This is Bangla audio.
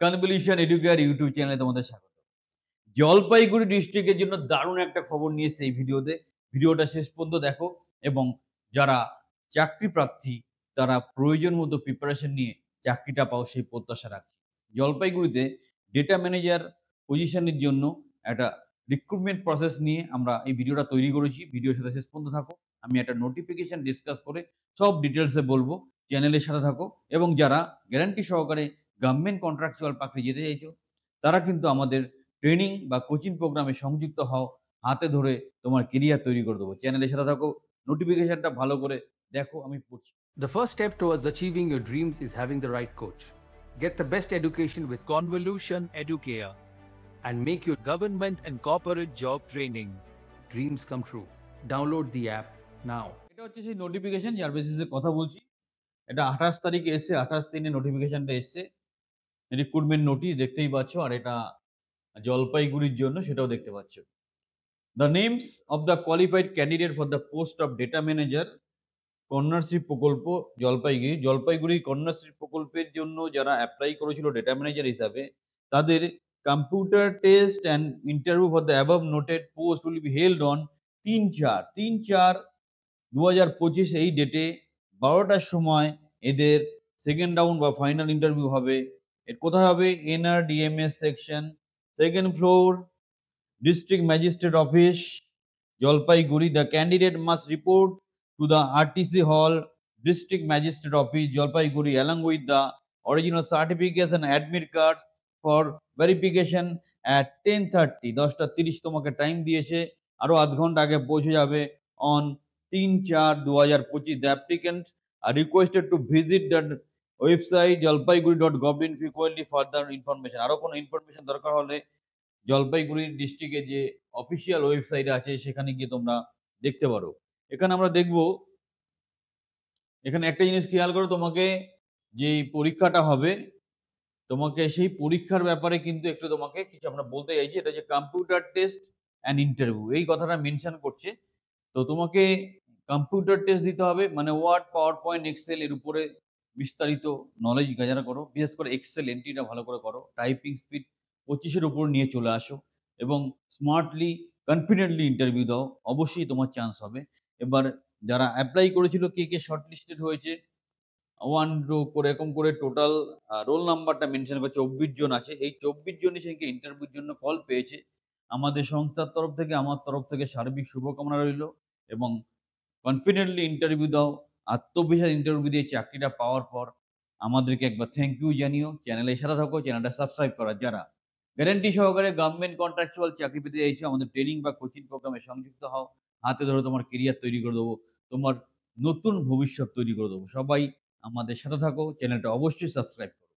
কনভলিউশন এডুকেয়ার ইউটিউব চ্যানেলে তোমাদের স্বাগত। জলপাইগুড়ি ডিস্ট্রিক্টের জন্য দারুণ একটা খবর নিয়ে এসেছে এই ভিডিওতে। ভিডিওটা শেষ পর্যন্ত দেখো এবং যারা চাকরি প্রার্থী তারা প্রয়োজন মতো প্রিপারেশন নিয়ে চাকরিটা পাও সেই প্রত্যাশা রাখছি। জলপাইগুড়িতে ডেটা ম্যানেজার পজিশনের জন্য একটা রিক্রুটমেন্ট প্রসেস নিয়ে আমরা এই ভিডিওটা তৈরি করেছি। ভিডিওর সাথে শেষ পর্যন্ত থাকো। আমি একটা নোটিফিকেশন ডিসকাস করে সব ডিটেইলসে বলবো। চ্যানেলের সাথে থাকো এবং যারা গ্যারান্টি সহকারে গভর্নমেন্ট কন্ট্রাকচুয়াল চাকরি যেতে চাইছো তারা কিন্তু আমাদের ট্রেনিং বা কোচিং প্রোগ্রামে সংযুক্ত হও। হাতে ধরে তোমার কেরিয়ার তৈরি করে দেবো। চ্যানেলের সাথে থাকো, নোটিফিকেশনটা ভালো করে দেখো। আমি পড়ছি। The first step towards achieving your dreams is having the right coach. Get the best education with Convolution Educare. and make your government and corporate job training dreams come true. Download the app now. এটা হচ্ছে সেই নোটিফিকেশন যার বেসিসে কথা বলছি। এটা 28 তারিখে এসছে, 28/3 নোটিফিকেশনটা এসছে। রিক্রুটমেন্ট নোটিশ দেখতেই পাচ্ছ, আর এটা জলপাইগুড়ির জন্য, সেটাও দেখতে পাচ্ছ। The names of the qualified candidate for the post of data manager Kanyashree প্রকল্প জলপাইগুড়ি কন্যাশ্রী প্রকল্পের জন্য যারা অ্যাপ্লাই করেছিল ডেটা ম্যানেজার হিসাবে তাদের computer test and interview for the above noted post will be held on 3/4/2025 এই ডেটে 12টার সময় এদের সেকেন্ড রাউন্ড বা ফাইনাল ইন্টারভিউ হবে। এর কোথায় হবে? NRDMS section, second floor, district magistrate office, Jalpaiguri. The candidate must report to the RTC Hall, District Magistrate Office, Jalpaiguri, along with the original certificates and admit cards for verification at 10:30. 10:30 তোমাকে টাইম দিয়েছে, আরো আধ ঘন্টা আগে পৌঁছে যাবে on 3/4/2025. The applicant are requested to visit the website jalpaiguri.gov.in frequently further information. আরো কোনো ইনফরমেশন দরকার হলে জলপাইগুড়ি ডিস্ট্রিক্টের যে অফিসিয়াল ওয়েবসাইট আছে সেখানে গিয়ে তোমরা দেখতে পারো। এখানে আমরা দেখব, এখানে একটা জিনিস খেয়াল করো, তোমাকে যে পরীক্ষাটা হবে তোমাকে সেই পরীক্ষার ব্যাপারে কিন্তু একটু তোমাকে কিছু আমরা বলতে চাইছি। এটা যে কম্পিউটার টেস্ট অ্যান্ড ইন্টারভিউ এই কথাটা মেনশন করছে। তো তোমাকে কম্পিউটার টেস্ট দিতে হবে, মানে ওয়ার্ড, পাওয়ার পয়েন্ট, এক্সেল এর উপরে বিস্তারিত নলেজ গাজারা করো। বিশেষ করে এক্সেল এন্ট্রিটা ভালো করে করো। টাইপিং স্পিড 25-এর উপর নিয়ে চলে আসো এবং স্মার্টলি কনফিডেন্টলি ইন্টারভিউ দাও। অবশ্যই তোমার চান্স হবে। এবার যারা অ্যাপ্লাই করেছিল কে কে শর্ট লিস্টেড হয়েছে 1 2 করে এরকম করে টোটাল রোল নাম্বারটা মেনশন করে 24 জন আছে। এই 24 জনই সেদিনকে ইন্টারভিউর জন্য কল পেয়েছে। আমাদের সংস্থার তরফ থেকে, আমার তরফ থেকে সার্বিক শুভকামনা রইল এবং কনফিডেন্টলি ইন্টারভিউ দাও। আত্মবিশ্বাস ইন্টারভিউ দিয়ে চাকরিটা পাওয়ার পর আমাদেরকে একবার থ্যাংক ইউ জানিও। চ্যানেলের সাথে থাকো, চ্যানেলটা সাবস্ক্রাইব করার। যারা গ্যারান্টি সহকারে গভর্নমেন্ট কন্ট্রাকচুয়াল চাকরি পেতে চাইছো আমাদের ট্রেনিং বা কোচিং প্রোগ্রামে সংযুক্ত হও। হাতে ধরে তোমার কেরিয়ার তৈরি করে দেবো, তোমার নতুন ভবিষ্যৎ তৈরি করে দেবো। সবাই আমাদের সাথে থাকো, চ্যানেলটা অবশ্যই সাবস্ক্রাইব করো।